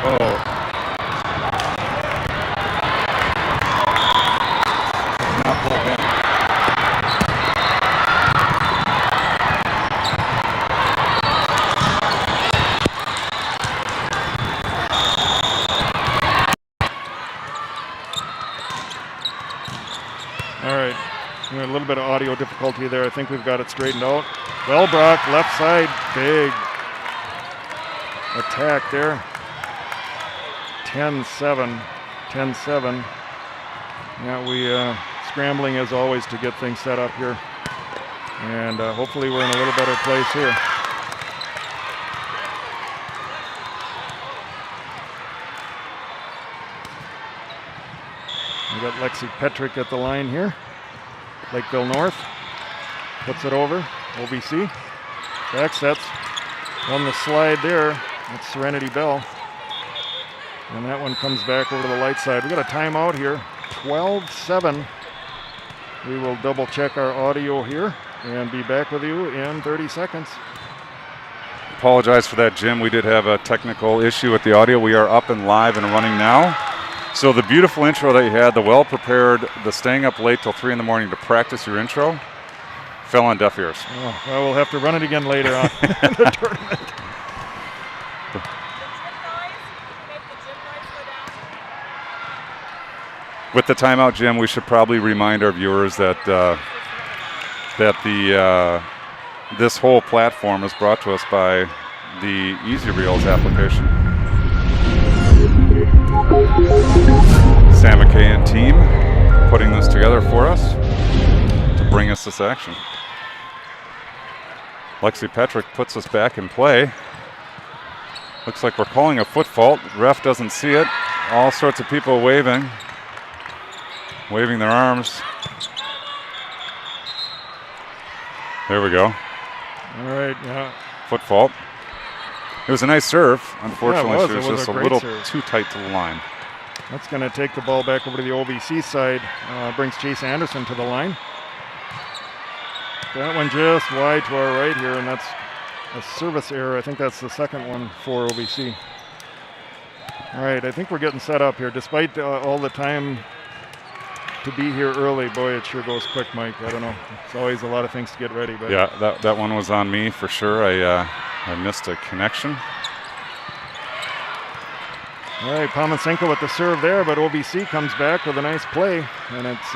Oh. Not pulled in. All right. A little bit of audio difficulty there. I think we've got it straightened out. Wellbrock, left side, big attack there. 10-7. 10-7. Yeah, we scrambling as always to get things set up here. And hopefully we're in a little better place here. We got Lexi Petrick at the line here. Lakeville North puts it over. OBC back sets on the slide there. That's Serenity Bell. And that one comes back over to the light side. We got a timeout here. 12-7. We will double check our audio here and be back with you in 30 seconds. Apologize for that, Jim. We did have a technical issue with the audio. We are up and live and running now. So the beautiful intro that you had, the well-prepared, the staying up late till 3 in the morning to practice your intro, fell on deaf ears. Oh, well, we'll have to run it again later on in the tournament. With the timeout, Jim, we should probably remind our viewers that this whole platform is brought to us by the Easy Reels application. Sam McKay and team putting this together for us to bring us this action. Lexi Petrick puts us back in play. Looks like we're calling a foot fault. Ref doesn't see it. All sorts of people waving their arms. There we go. All right, yeah. Foot fault. It was a nice serve. Unfortunately, yeah, she was just a little too tight to the line. That's going to take the ball back over to the OVC side. Brings Chase Anderson to the line. That one just wide to our right here, and that's a service error. I think that's the second one for OVC. All right, I think we're getting set up here. Despite all the time to be here early, boy, it sure goes quick, Mike. I don't know. It's always a lot of things to get ready. But yeah, that one was on me for sure. I missed a connection. All right, Pomasenko with the serve there, but OVC comes back with a nice play, and it's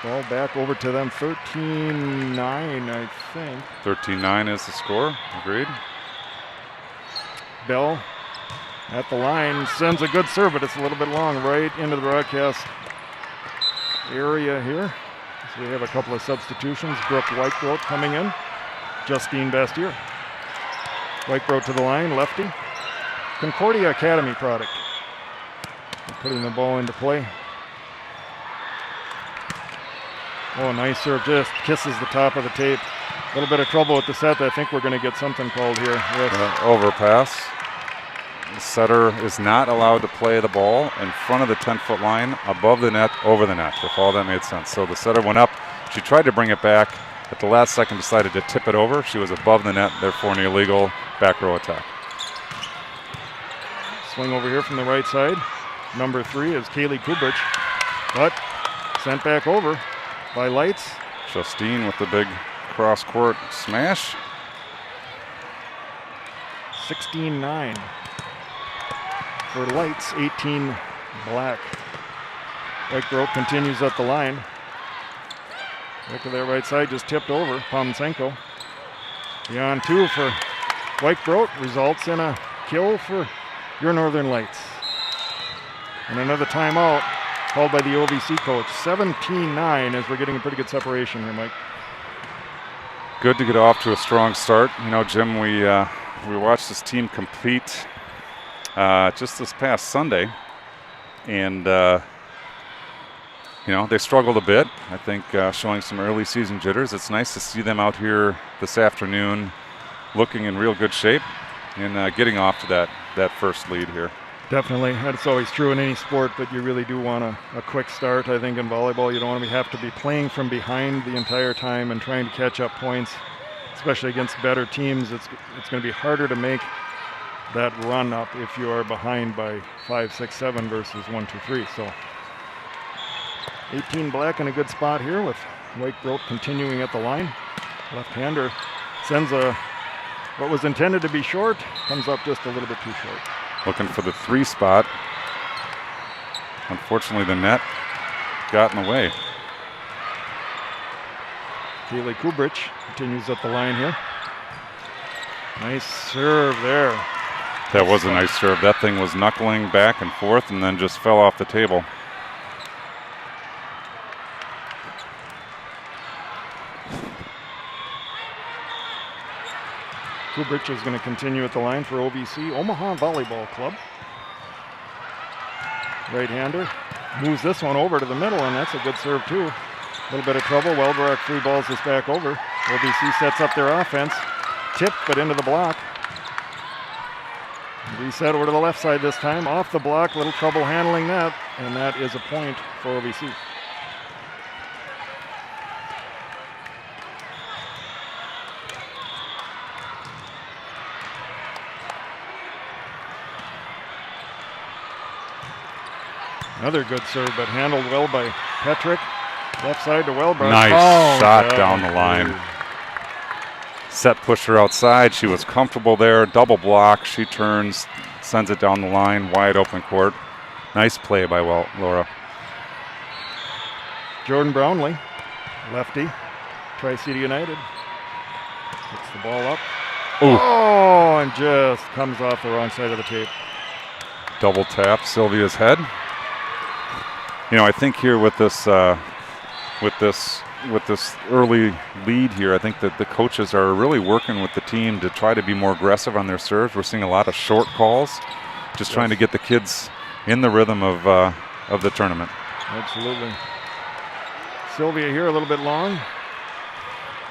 ball back over to them. 13-9, I think. 13-9 is the score. Agreed. Bell at the line sends a good serve, but it's a little bit long right into the broadcast area here. So we have a couple of substitutions. Brooke Whitebrook coming in. Justine Bastier. Whitebrook to the line, lefty. Concordia Academy product. Putting the ball into play. Oh, nice serve, just kisses the top of the tape. A little bit of trouble with the set. I think we're going to get something called here. Yes. Overpass. The setter is not allowed to play the ball in front of the 10-foot line, above the net, over the net, if all that made sense. So the setter went up. She tried to bring it back. At the last second, decided to tip it over. She was above the net, therefore an illegal back row attack. Swing over here from the right side. Number 3 is Kaylee Kubrich, but sent back over by Lights. Justine with the big cross-court smash. 16-9 for Lights, 18 Black. Whitebrook continues at the line. Look at that right side, just tipped over. Pomasenko. Beyond 2 for Whitebrook, results in a kill for your Northern Lights. And another timeout called by the OVC coach. 17-9 as we're getting a pretty good separation here, Mike. Good to get off to a strong start. You know, Jim, we watched this team compete just this past Sunday, and you know, they struggled a bit. I think showing some early season jitters. It's nice to see them out here this afternoon looking in real good shape and getting off to that first lead here. Definitely. That's always true in any sport, but you really do want a quick start. I think in volleyball you don't want to have to be playing from behind the entire time and trying to catch up points, especially against better teams. It's going to be harder to make that run up if you are behind by 5, 6, 7 versus 1, 2, 3. So 18 black in a good spot here with white growth continuing at the line. Left-hander sends what was intended to be short, comes up just a little bit too short. Looking for the 3 spot. Unfortunately, the net got in the way. Kaylee Kubrich continues at the line here. Nice serve there. That was a nice serve. That thing was knuckling back and forth and then just fell off the table. Kubrich is going to continue at the line for OVC Omaha Volleyball Club. Right-hander moves this one over to the middle, and that's a good serve too. A little bit of trouble. Wellbrook free balls this back over. OVC sets up their offense. Tipped, but into the block. Reset over to the left side this time. Off the block, little trouble handling that, and that is a point for OVC. Another good serve, but handled well by Petrick. Left side to Wellbrook. Nice shot down the line. Set pusher outside. She was comfortable there. Double block. She turns, sends it down the line. Wide open court. Nice play by Laura. Jordan Brownlee, lefty, Tri-City United. Puts the ball up. Ooh. Oh, and just comes off the wrong side of the tape. Double tap Sylvia's head. You know, I think here with this early lead here, I think that the coaches are really working with the team to try to be more aggressive on their serves. We're seeing a lot of short calls, just trying to get the kids in the rhythm of the tournament. Absolutely. Sylvia here a little bit long.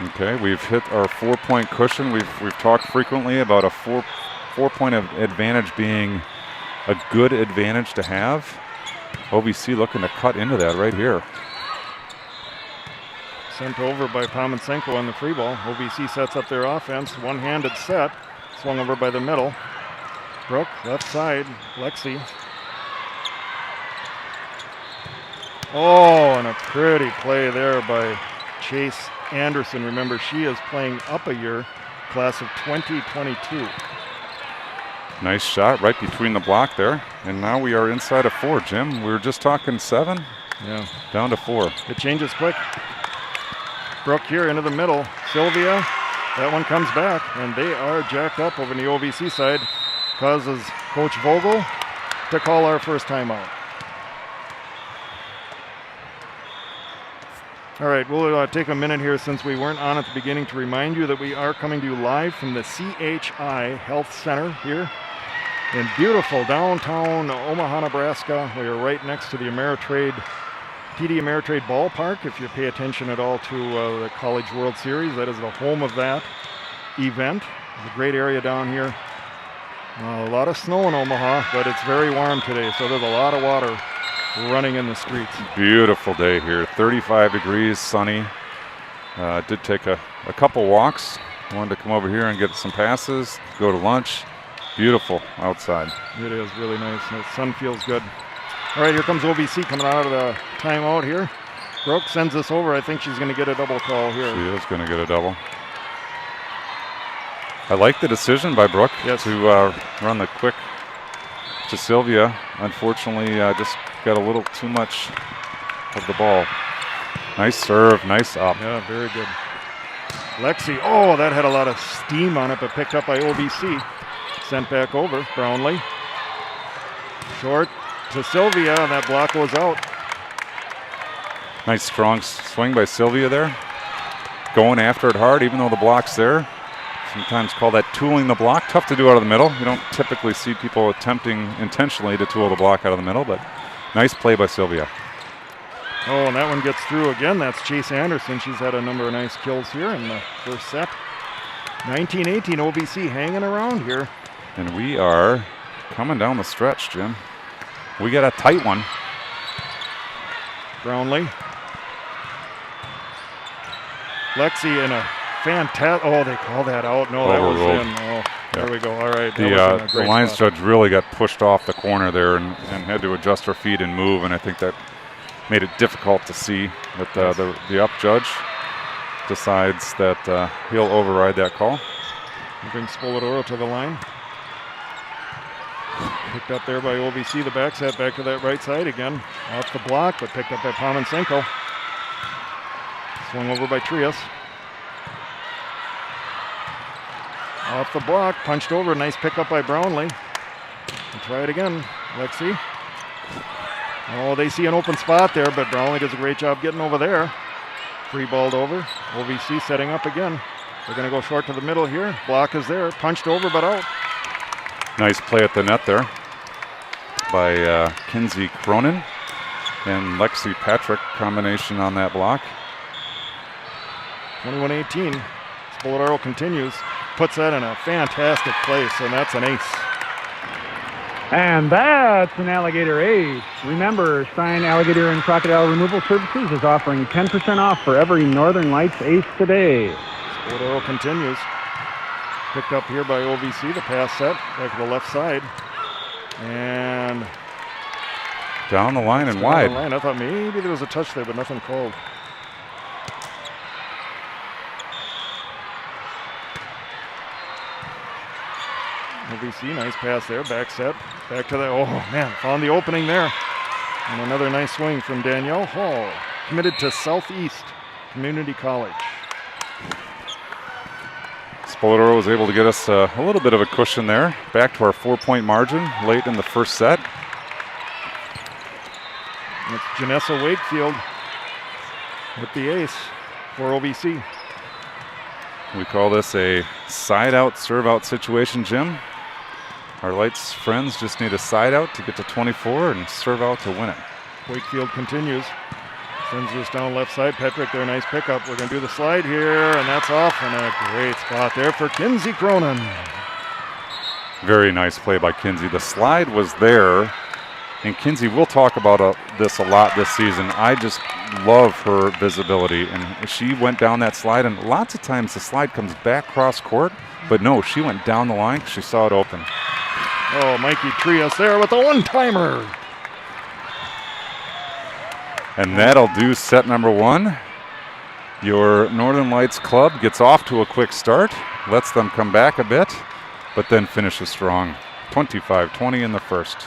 Okay, we've hit our 4-point cushion. We've talked frequently about a four-point advantage being a good advantage to have. OVC looking to cut into that right here. Sent over by Pomensenko on the free ball. OVC sets up their offense. One-handed set. Swung over by the middle. Brooke, left side. Lexi. Oh, and a pretty play there by Chase Anderson. Remember, she is playing up a year, class of 2022. Nice shot right between the block there. And now we are inside of 4, Jim. We were just talking 7. Yeah. Down to 4. It changes quick. Brooke here into the middle. Sylvia, that one comes back, and they are jacked up over on the OVC side. Causes Coach Vogel to call our first timeout. All right, we'll take a minute here since we weren't on at the beginning to remind you that we are coming to you live from the CHI Health Center here in beautiful downtown Omaha, Nebraska. We are right next to the TD Ameritrade Ballpark. If you pay attention at all to the College World Series, that is the home of that event. It's a great area down here. A lot of snow in Omaha, but it's very warm today, so there's a lot of water running in the streets. Beautiful day here, 35 degrees, sunny. Did take a couple walks. Wanted to come over here and get some passes, go to lunch. Beautiful outside. It is really nice. The sun feels good. All right, here comes OVC coming out of the timeout here. Brooke sends this over. I think she's going to get a double call here. She is going to get a double. I like the decision by Brooke to run the quick to Sylvia. Unfortunately, just got a little too much of the ball. Nice serve, nice up. Yeah, very good. Lexi, oh, that had a lot of steam on it, but picked up by OVC. Sent back over, Brownlee. Short to Sylvia, and that block goes out. Nice strong swing by Sylvia there. Going after it hard, even though the block's there. Sometimes call that tooling the block. Tough to do out of the middle. You don't typically see people attempting intentionally to tool the block out of the middle, but nice play by Sylvia. Oh, and that one gets through again. That's Chase Anderson. She's had a number of nice kills here in the first set. 19-18, OVC hanging around here. And we are coming down the stretch, Jim. We got a tight one. Brownlee. Lexi in a fantastic, oh, they call that out. No, that was in. Oh, There we go. All right. The lines judge really got pushed off the corner there and had to adjust her feet and move, and I think that made it difficult to see. But the up judge decides that he'll override that call. He brings Spoladoro to the line. Picked up there by OVC. The back set back to that right side again. Off the block, but picked up by Pomensenko. Swung over by Trias. Off the block, punched over. Nice pickup by Brownlee. And try it again, Lexi. Oh, they see an open spot there, but Brownlee does a great job getting over there. Free balled over. OVC setting up again. They're going to go short to the middle here. Block is there. Punched over, but out. Nice play at the net there by Kinsey Cronin and Lexi Patrick. Combination on that block. 21-18. Spoladoro continues. Puts that in a fantastic place, and that's an ace. And that's an alligator ace. Remember, Stein Alligator and Crocodile Removal Services is offering 10% off for every Northern Lights ace today. Spoladoro continues. Picked up here by OVC. The pass set back to the left side. And down the line and wide. The line. I thought maybe there was a touch there, but nothing called. OVC, nice pass there, back set, back to the, oh man, found the opening there. And another nice swing from Danielle Hall, committed to Southeast Community College. Spoladoro was able to get us a little bit of a cushion there, back to our 4-point margin late in the first set. And it's Janessa Wakefield with the ace for OVC. We call this a side-out, serve-out situation, Jim. Our Lights friends just need a side-out to get to 24 and serve out to win it. Wakefield continues. Sends this down left side. Petrick there, nice pickup. We're going to do the slide here, and that's off. And a great spot there for Kinsey Cronin. Very nice play by Kinsey. The slide was there. And Kinsey, we'll talk about this a lot this season. I just love her visibility. And she went down that slide, and lots of times the slide comes back cross court. But no, she went down the line because she saw it open. Oh, Mikey Trias there with a one-timer. And that'll do set number one. Your Northern Lights club gets off to a quick start, lets them come back a bit, but then finishes strong. 25-20 in the first.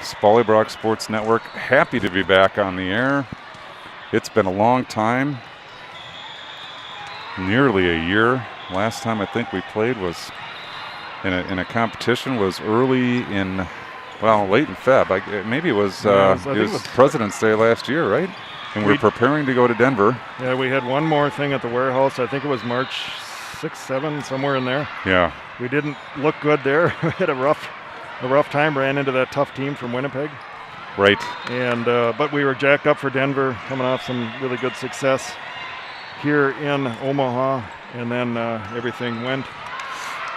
Spollybrock Sports Network, happy to be back on the air. It's been a long time, nearly a year. Last time I think we played was in a competition was early in, well, late in Feb. Maybe it was, it was President's Day last year, right? And we're preparing to go to Denver. Yeah, we had one more thing at the warehouse. I think it was March 6, 7, somewhere in there. Yeah. We didn't look good there. We had a rough time, ran into that tough team from Winnipeg. Right. And but we were jacked up for Denver, coming off some really good success here in Omaha, and then everything went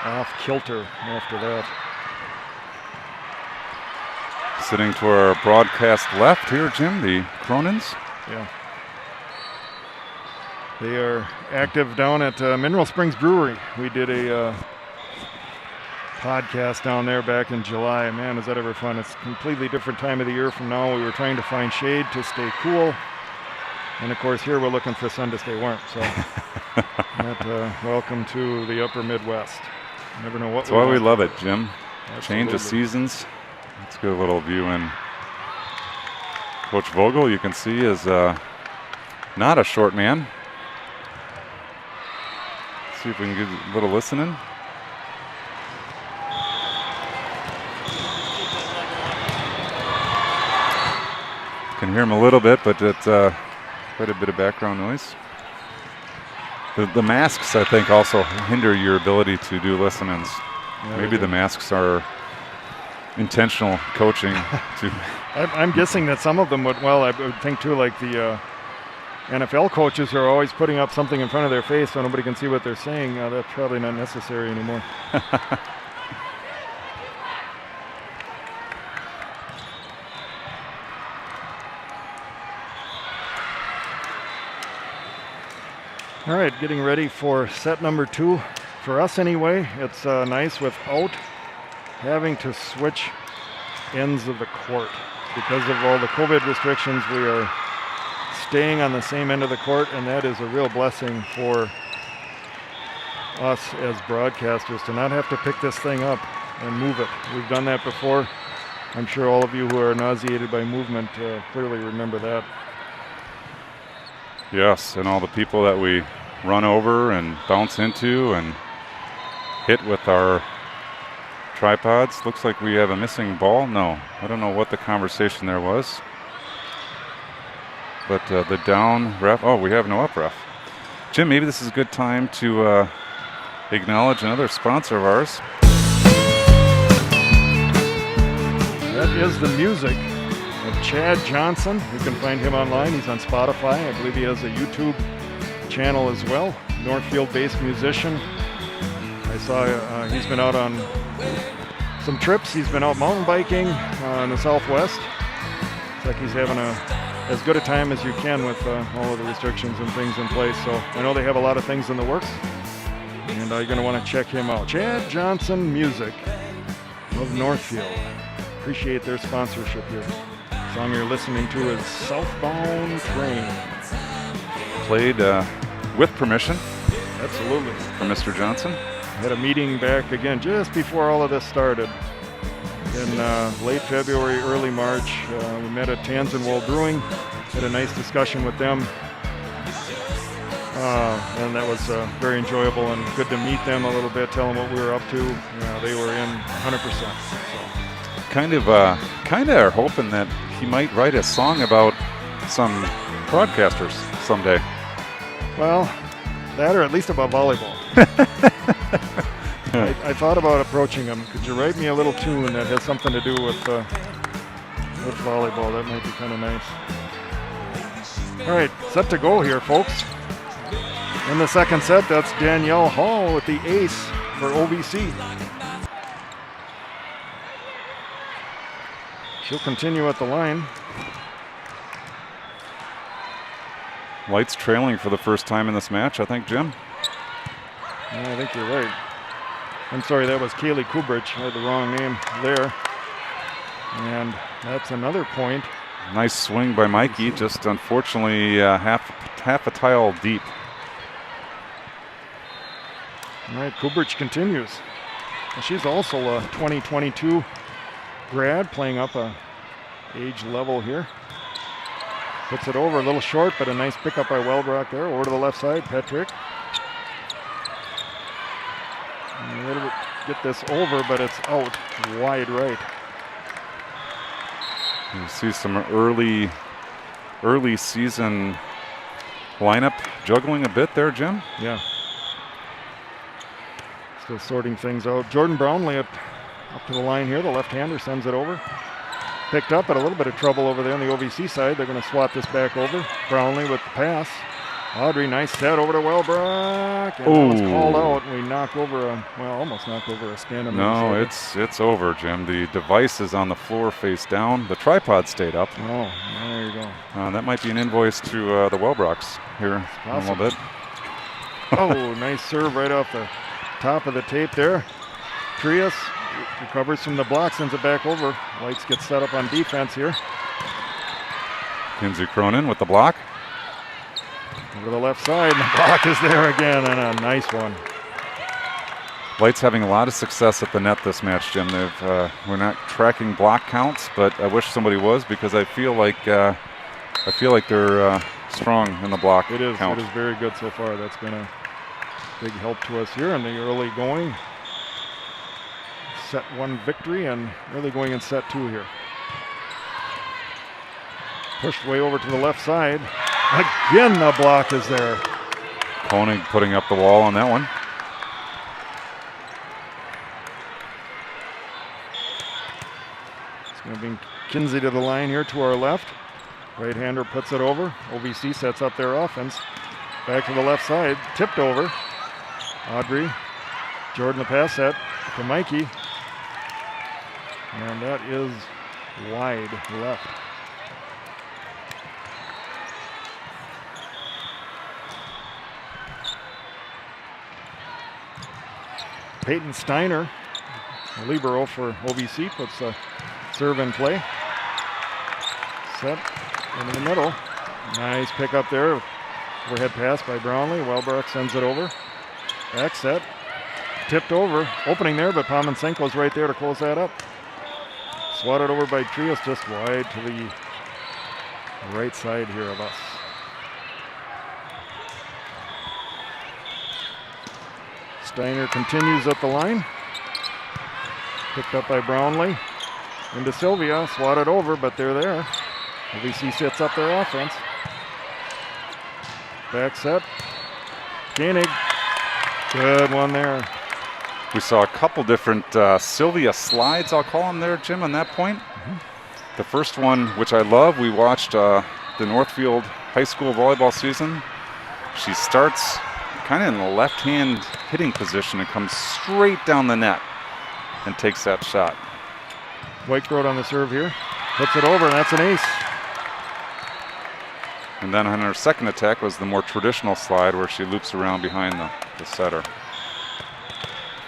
off kilter after that. Sitting to our broadcast left here, Jim, the Cronins. Yeah. They are active down at Mineral Springs Brewery. We did a podcast down there back in July. Man, is that ever fun. It's a completely different time of the year from now. We were trying to find shade to stay cool. And of course here we're looking for sun to stay warm. So welcome to the upper Midwest. You never know what. That's why we love it, Jim. Absolutely. Change of seasons. Let's get a little view in. Coach Vogel, you can see, is not a short man. See if we can get a little listening. Can hear him a little bit, but it's quite a bit of background noise. The masks, I think, also hinder your ability to do listen-ins. Yeah, maybe the masks are intentional coaching. To I'm guessing that some of them would. Well, I would think too, like NFL coaches are always putting up something in front of their face so nobody can see what they're saying. That's probably not necessary anymore. All right, getting ready for set number 2. For us anyway, it's nice without having to switch ends of the court. Because of all the COVID restrictions, we are staying on the same end of the court, and that is a real blessing for us as broadcasters to not have to pick this thing up and move it. We've done that before. I'm sure all of you who are nauseated by movement clearly remember that. Yes, and all the people that we run over and bounce into and hit with our tripods. Looks like we have a missing ball. No, I don't know what the conversation there was. But the down ref, oh, we have no up ref. Jim, maybe this is a good time to acknowledge another sponsor of ours. That is the music of Chad Johnson. You can find him online. He's on Spotify. I believe he has a YouTube channel as well. Northfield-based musician. I saw he's been out on some trips. He's been out mountain biking in the Southwest. It's like he's having as good a time as you can with all of the restrictions and things in place. So I know they have a lot of things in the works, and you're going to want to check him out. Chad Johnson Music of Northfield. Appreciate their sponsorship here. The song you're listening to is Southbound Train. Played with permission. Absolutely. From Mr. Johnson. Had a meeting back again just before all of this started. In late February, early March, we met at Tanzenwald Brewing, had a nice discussion with them, and that was very enjoyable and good to meet them a little bit, tell them what we were up to. They were in 100%. So. Kind of are hoping that he might write a song about some broadcasters someday. Well, that or at least about volleyball. I thought about approaching him. Could you write me a little tune that has something to do with volleyball? That might be kind of nice. All right, set to go here, folks. In the second set, that's Danielle Hall with the ace for OVC. She'll continue at the line. Lights trailing for the first time in this match, I think, Jim. Yeah, I think you're right. I'm sorry, that was Kaylee Kubrich. I had the wrong name there. And that's another point. Nice swing by Mikey, just unfortunately half a tile deep. All right, Kubrich continues. And she's also a 2022 grad, playing up a age level here. Puts it over a little short, but a nice pickup by Welbrock there. Over to the left side, Petrick. A little bit, get this over, but it's out wide right. You see some early season lineup juggling a bit there, Jim. Yeah. Still sorting things out. Jordan Brownlee up to the line here. The left-hander sends it over. Picked up, but a little bit of trouble over there on the OVC side. They're going to swap this back over. Brownlee with the pass. Audrey, nice set over to Welbrock. And that was called out. We knock over almost knocked over a stand. No, it's over, Jim. The device is on the floor face down. The tripod stayed up. Oh, there you go. That might be an invoice to the Welbrocks here in a little bit. Oh, nice serve right off the top of the tape there. Trias recovers from the block, sends it back over. Lights get set up on defense here. Kinsey Cronin with the block. Over the left side, and the block is there again, and a nice one. Lights having a lot of success at the net this match, Jim. We're not tracking block counts, but I wish somebody was, because I feel like they're strong in the block count. It is very good so far. That's been a big help to us here in the early going. Set 1 victory and early going in set 2 here. Pushed way over to the left side. Again, the block is there. Koenig putting up the wall on that one. It's going to bring Kinsey to the line here to our left. Right-hander puts it over. OVC sets up their offense. Back to the left side, tipped over. Audrey, Jordan the pass set to Mikey. And that is wide left. Peyton Steiner, libero for OVC, puts a serve in play. Set into the middle. Nice pick up there. Overhead pass by Brownlee. Welbrook sends it over. Back set. Tipped over. Opening there, but Pomensenko's right there to close that up. Swatted over by Trias, just wide to the right side here of us. Steiner continues up the line. Picked up by Brownlee. Into Sylvia, swatted over, but they're there. OVC sets up their offense. Back set. Koenig. Good one there. We saw a couple different Sylvia slides, I'll call them there, Jim, on that point. The first one, which I love, we watched the Northfield High School volleyball season. She starts kind of in the left-hand hitting position and comes straight down the net and takes that shot. Whitecroat on the serve here. Puts it over, and that's an ace. And then on her second attack was the more traditional slide where she loops around behind the setter.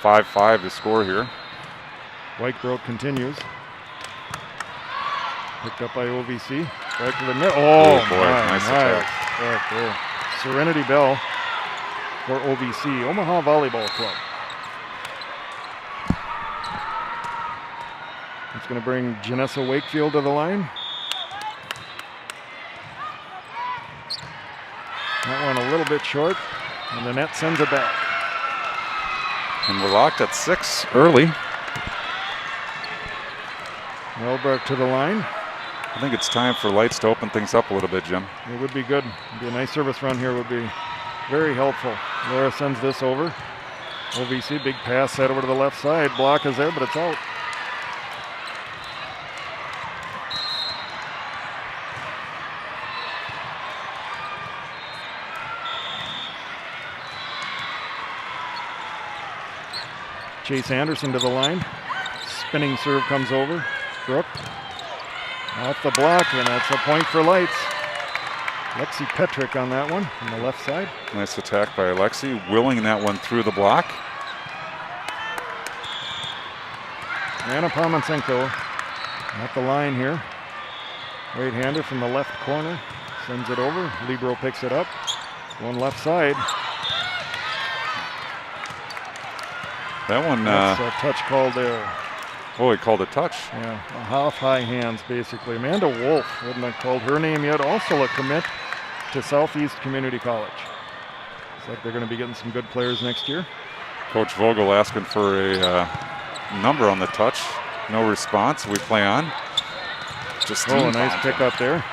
5-5 to score here. Whitecroat continues. Picked up by OVC. Back to the middle. Oh, boy, nice attack. Back there. Serenity Bell for OVC, Omaha Volleyball Club. It's going to bring Janessa Wakefield to the line. That one a little bit short, and the net sends it back. And we're locked at 6 early. Welbrook to the line. I think it's time for Lights to open things up a little bit, Jim. It would be good. It'd be a nice service run here, would be very helpful. Laura sends this over. OVC, big pass set over to the left side. Block is there, but it's out. Chase Anderson to the line. Spinning serve comes over. Brooke off the block, and that's a point for Lights. Lexi Petrick on that one on the left side. Nice attack by Alexi, willing that one through the block. Anna Pomensenko at the line here. Right-hander from the left corner. Sends it over. Libero picks it up. One left side. That one. That's a touch called there. Oh, he called a touch. Yeah, half-high hands, basically. Amanda Wolf, hadn't I called her name yet, also a commit to Southeast Community College. Looks like they're going to be getting some good players next year. Coach Vogel asking for a number on the touch. No response. We play on. Justine, a nice pick up there.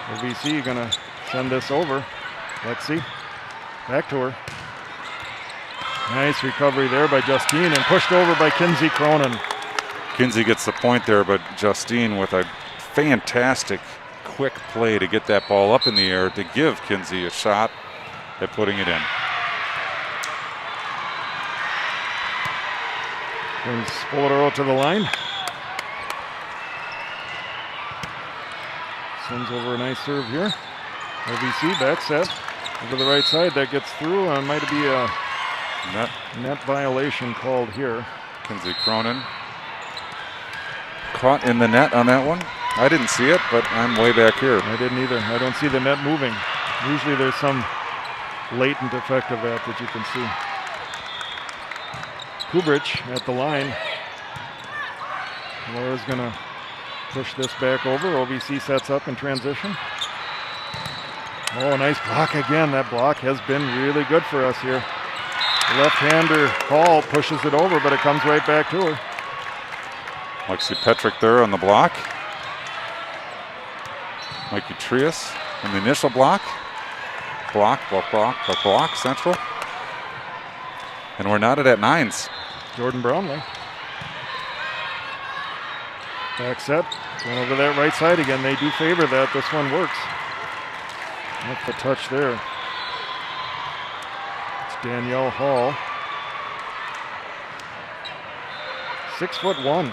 OVC going to send this over. Let's see. Back to her. Nice recovery there by Justine and pushed over by Kinsey Cronin. Kinsey gets the point there, but Justine with a fantastic quick play to get that ball up in the air to give Kinsey a shot at putting it in. Brings Spoladero to the line. Sends over a nice serve here. OVC back set over the right side. That gets through. Might be a net violation called here. Kinsey Cronin caught in the net on that one. I didn't see it, but I'm way back here. I didn't either. I don't see the net moving. Usually there's some latent effect of that you can see. Kubrich at the line. Laura's going to push this back over. OVC sets up in transition. Oh, nice block again. That block has been really good for us here. Left-hander call pushes it over, but it comes right back to her. Lexi Petrick there on the block. Mikey Trias in the initial block. Block, central. And we're knotted at 9s. Jordan Brownlee. Back set. Going over that right side again. They do favor that. This one works. Not the touch there. It's Danielle Hall. 6'1".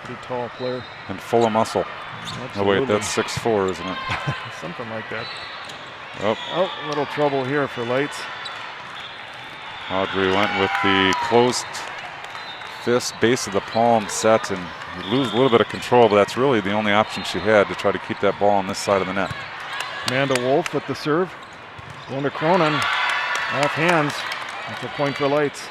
Pretty tall player. And full of muscle. Absolutely. Oh, wait, that's 6'4", isn't it? Something like that. Oh. Oh, a little trouble here for Lights. Audrey went with the closed fist, base of the palm set, and you lose a little bit of control, but that's really the only option she had to try to keep that ball on this side of the net. Amanda Wolf with the serve. Going to Cronin. Off hands. That's a point for Lights.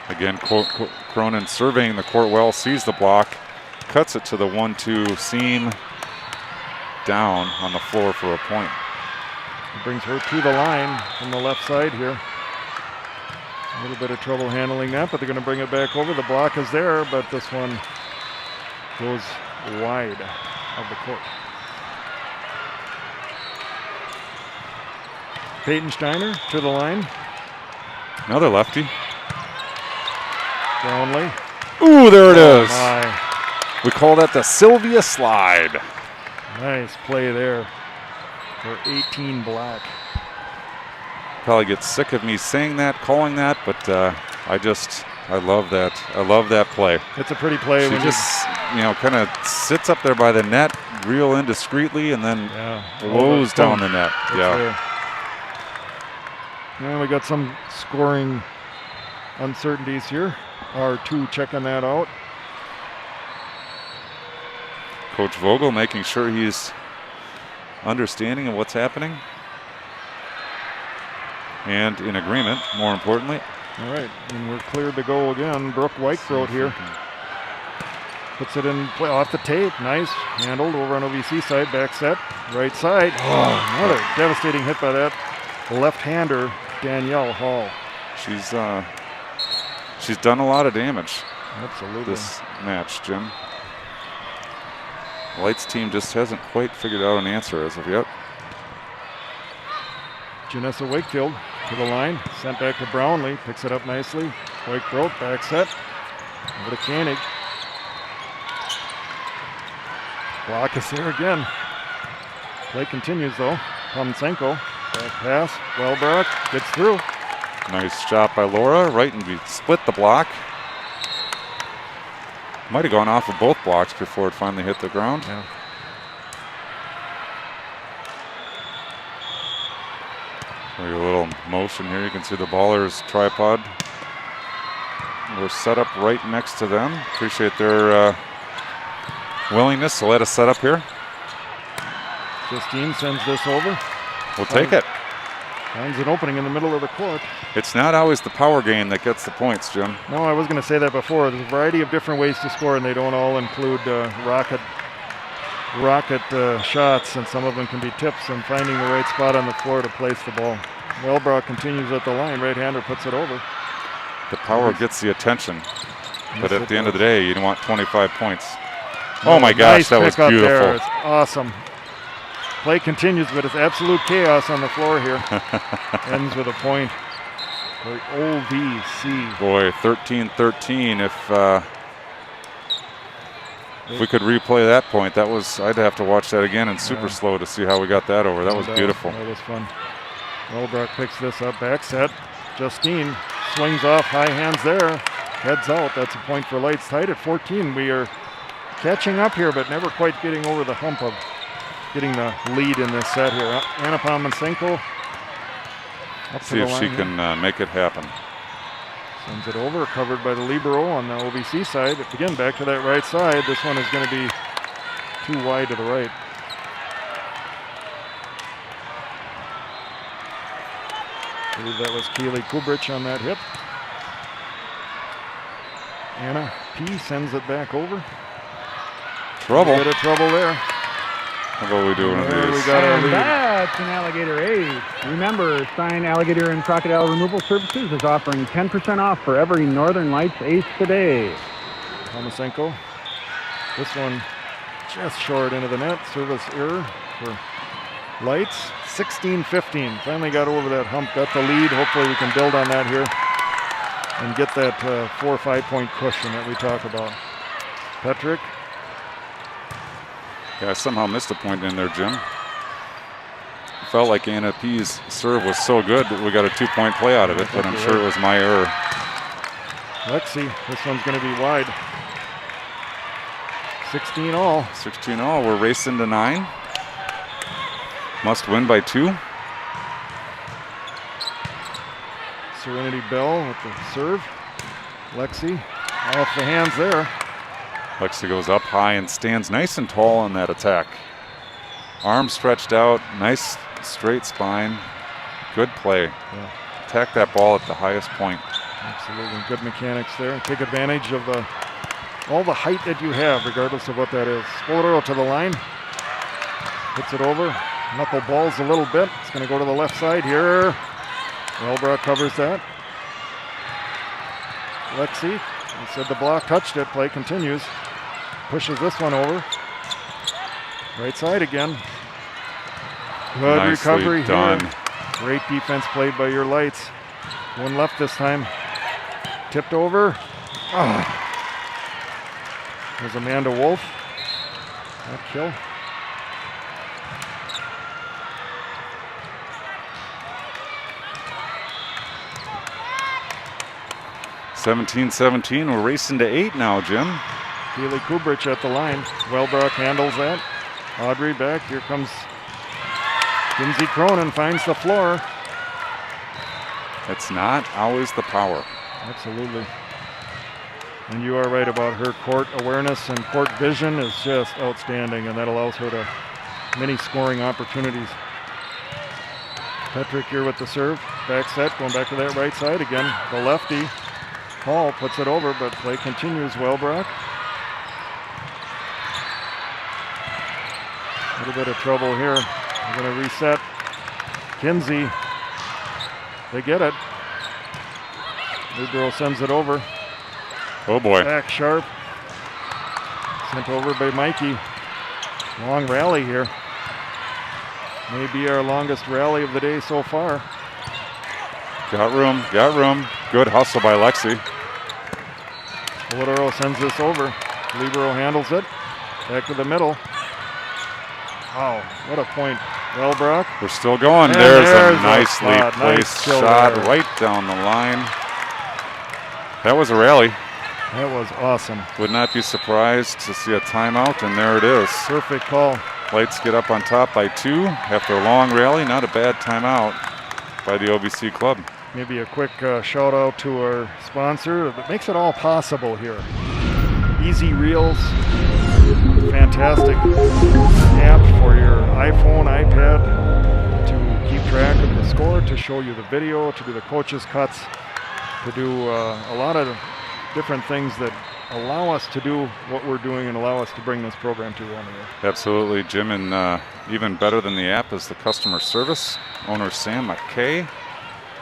Again, Cronin surveying the court well, sees the block, cuts it to the 1-2 seam, down on the floor for a point. It brings her to the line from the left side here. A little bit of trouble handling that, but they're going to bring it back over. The block is there, but this one goes wide of the court. Peyton Steiner to the line. Another lefty. Brownlee. Ooh, there it is. My. We call that the Sylvia slide. Nice play there for 18 Black. Probably get sick of me saying that, calling that, but I love that. I love that play. It's a pretty play. She when just, kind of sits up there by the net, real indiscreetly, and then blows down the net. And we got some scoring uncertainties here. R2 checking that out. Coach Vogel making sure he's understanding of what's happening and in agreement, more importantly. All right, and we're cleared to go again. Brooke Whitethroat here. Puts it in play off the tape. Nice. Handled over on OVC side. Back set. Right side. Oh, another devastating hit by that left-hander, Danielle Hall. She's done a lot of damage. Absolutely. This match, Jim. The Lights team just hasn't quite figured out an answer as of yet. Janessa Wakefield to the line. Sent back to Brownlee. Picks it up nicely. Whitethroat. Back set. Over to Koenig. Block is there again. Play continues though. Pomensenko. Back pass. Wellbrock gets through. Nice shot by Laura. Right, and we split the block. Might have gone off of both blocks before it finally hit the ground. Yeah. A little motion here. You can see the baller's tripod. We're set up right next to them. Appreciate their willingness to let us set up here. Justine sends this over. We'll take it. Finds an opening in the middle of the court. It's not always the power game that gets the points, Jim. No, I was going to say that before. There's a variety of different ways to score, and they don't all include rocket shots, and some of them can be tips and finding the right spot on the floor to place the ball. Wellbrock continues at the line. Right-hander puts it over. The power gets the attention, but Yes, at the end of the day, you don't want 25 points. No, Oh my gosh, nice that was pick up beautiful. there. It's awesome. Play continues, but it's absolute chaos on the floor here. Ends with a point for OVC. Boy, 13-13. If we could replay that point, I'd have to watch that again in super slow to see how we got that over. That was beautiful. That was fun. Wellbrock picks this up, back set. Justine swings off, high hands there. Heads out, that's a point for Lights. Tied at 14. We are catching up here, but never quite getting over the hump of getting the lead in this set here. Anna Pomensenko. See if she can make it happen. Sends it over, covered by the libero on the OVC side. Again, back to that right side. This one is going to be too wide to the right. I believe that was Keely Kubrich on that hit. Anna P sends it back over. Trouble. A bit of trouble there. How about we do one of There we these? got our And lead. that's an Alligator Aid. Remember, Stein Alligator and Crocodile Removal Services is offering 10% off for every Northern Lights ace today. Pomensenko. This one just short into the net. Service error for Lights. 16-15. Finally got over that hump, got the lead. Hopefully we can build on that here and get that 4 or 5 point cushion that we talk about. Petrick Yeah, I somehow missed a point in there, Jim. Felt like Anna P's serve was so good that we got a 2-point play out of it, but I'm sure it was my error. Lexi, this one's going to be wide. 16 all. 16 all. We're racing to 9. Must win by 2. Serenity Bell with the serve. Lexi off the hands there. Lexi goes up high and stands nice and tall on that attack. Arms stretched out, nice straight spine. Good play. Yeah. Attack that ball at the highest point. Absolutely. Good mechanics there. Take advantage of all the height that you have, regardless of what that is. Spoleto to the line. Puts it over. Knuckle balls a little bit. It's going to go to the left side here. Wellbrook covers that. Lexi, he said the block touched it. Play continues. Pushes this one over. Right side again. Good Nicely recovery done. here. Great defense played by your Lights. One left this time. Tipped over. Oh. There's Amanda Wolf. That kill. (17-17). We're racing to 8 now, Jim. Keely Kubrich at the line. Wellbrook handles that. Audrey back. Here comes Kinsey Cronin, finds the floor. It's not always the power. Absolutely. And you are right about her court awareness and court vision is just outstanding, and that allows her to many scoring opportunities. Petrick here with the serve. Back set, going back to that right side again. The lefty. Hall puts it over, but play continues. Wellbrook. A little bit of trouble here. We're going to reset. Kinsey. They get it. Libero sends it over. Oh boy. Back sharp. Sent over by Mikey. Long rally here. Maybe our longest rally of the day so far. Got room, got room. Good hustle by Lexi. Polidoro sends this over. Libero handles it. Back to the middle. Wow, what a point. Wellbrook. We're still going. And There's a a nicely spot. placed Nice kill shot there. right down the line. That was a rally. That was awesome. Would not be surprised to see a timeout, and there it is. Perfect call. Lights get up on top by 2 after a long rally. Not a bad timeout by the OBC club. Maybe a quick shout out to our sponsor that makes it all possible here. Easy Reels, fantastic app for your iPhone, iPad to keep track of the score, to show you the video, to do the coaches cuts, to do a lot of different things that allow us to do what we're doing and allow us to bring this program to you on the air. Absolutely, Jim, and even better than the app is the customer service. Owner Sam McKay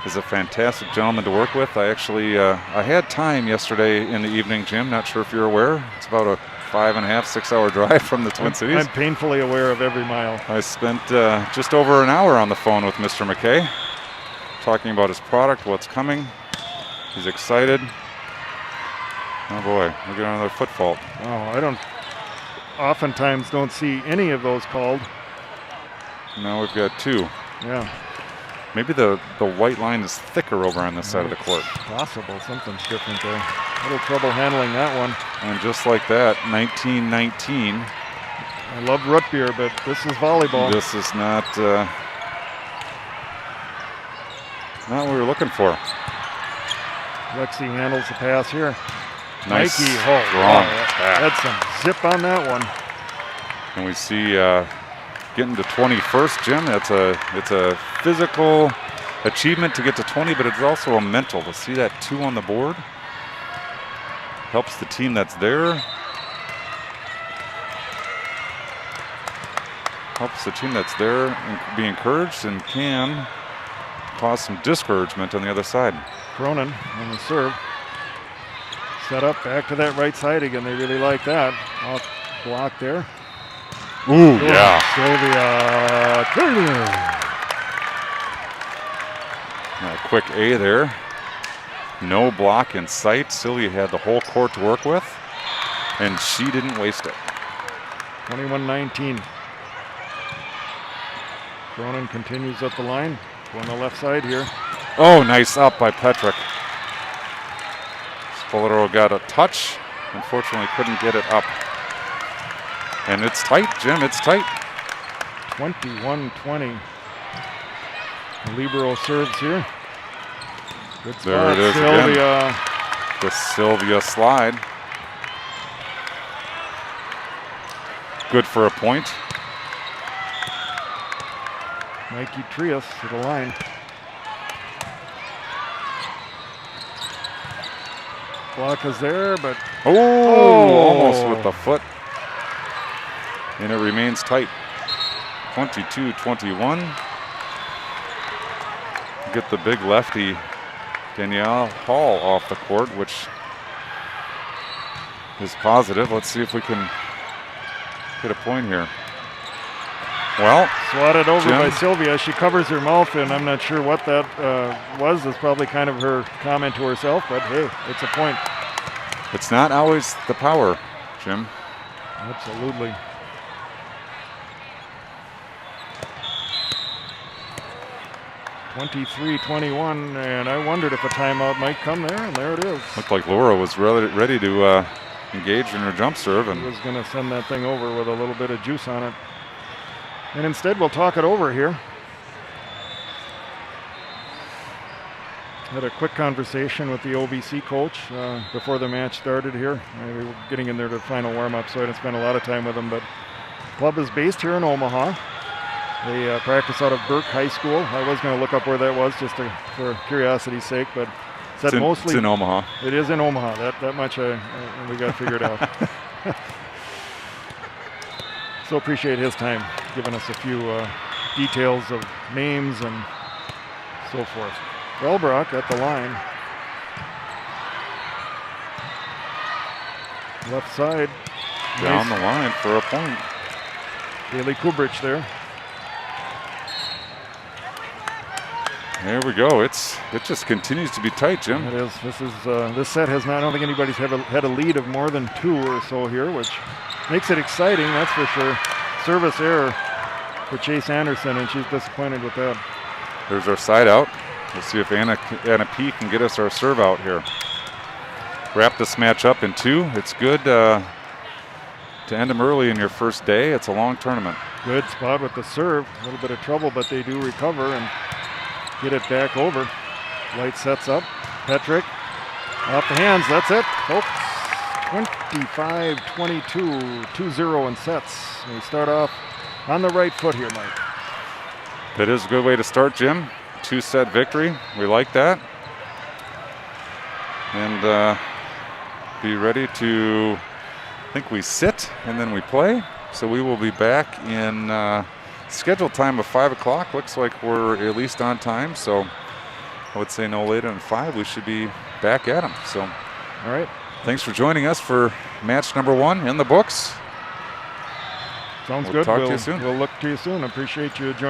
is a fantastic gentleman to work with. I actually I had time yesterday in the evening, Jim. Not sure if you're aware. It's about a 5.5, 6 hour drive from the Twin Cities. I'm painfully aware of every mile. I spent just over an hour on the phone with Mr. McKay, talking about his product, what's coming. He's excited. Oh boy, we're getting another foot fault. Oh, I oftentimes don't see any of those called. Now we've got 2. Yeah. Maybe the white line is thicker over on this side of the court. Possible, something's different there. A little trouble handling that one. And just like that, 19-19. I love root beer, but this is volleyball. This is not what we were looking for. Lexi handles the pass here. Nice, Mikey, strong had some zip on that one. And we see getting to 21st, Jim. It's a physical achievement to get to 20, but it's also a mental. To see that 2 on the board helps the team that's there. Helps the team that's there and be encouraged, and can cause some discouragement on the other side. Cronin on the serve. Set up back to that right side again. They really like that. Off block there. Ooh, yeah. Sylvia Turner. A quick A there. No block in sight. Sylvia had the whole court to work with, and she didn't waste it. 21-19. Cronin continues up the line. On the left side here. Oh, nice up by Petrick. Spoleto got a touch. Unfortunately, couldn't get it up. And it's tight, Jim. It's tight. 21-20. Libero serves here. Good spot. There it is Sylvia. again. The Sylvia slide. Good for a point. Mikey Trias to the line. Block is there, but almost with the foot. And it remains tight. 22-21. Get the big lefty Danielle Hall off the court, which is positive. Let's see if we can get a point here. Well, swatted over Jim. by Sylvia. She covers her mouth, and I'm not sure what that was. It's probably kind of her comment to herself, but hey, it's a point. It's not always the power, Jim. Absolutely. (23-21), and I wondered if a timeout might come there, and there it is. Looked like Laura was ready to engage in her jump serve, and was going to send that thing over with a little bit of juice on it. And instead, we'll talk it over here. Had a quick conversation with the OVC coach before the match started here. We were getting in there to final warm-up, so I didn't spend a lot of time with him. But the club is based here in Omaha. They practice out of Burke High School. I was going to look up where that was just for curiosity's sake, but said mostly it's in Omaha. It is in Omaha. That much we got figured out. So appreciate his time, giving us a few details of names and so forth. Welbrock at the line. Left side. Down the line for a point. Haley Kubrich there. There we go. It just continues to be tight, Jim. It is. This set has not. I don't think anybody's had a lead of more than 2 or so here, which makes it exciting. That's for sure. Service error for Chase Anderson, and she's disappointed with that. There's our side out. We'll see if Anna P can get us our serve out here. Wrap this match up in 2. It's good to end them early in your first day. It's a long tournament. Good spot with the serve. A little bit of trouble, but they do recover and get it back over. Light sets up. Petrick off the hands. That's it, folks. 25-22, 2-0 in sets. We start off on the right foot here, Mike. That is a good way to start, Jim. 2-set victory. We like that. And be ready to, I think we sit and then we play. So we will be back in scheduled time of 5 o'clock. Looks like we're at least on time. So I would say no later than 5. We should be back at them. So, all right. Thanks for joining us for match number 1 in the books. Sounds We'll good. talk to you soon. We'll look to you soon. Appreciate you joining.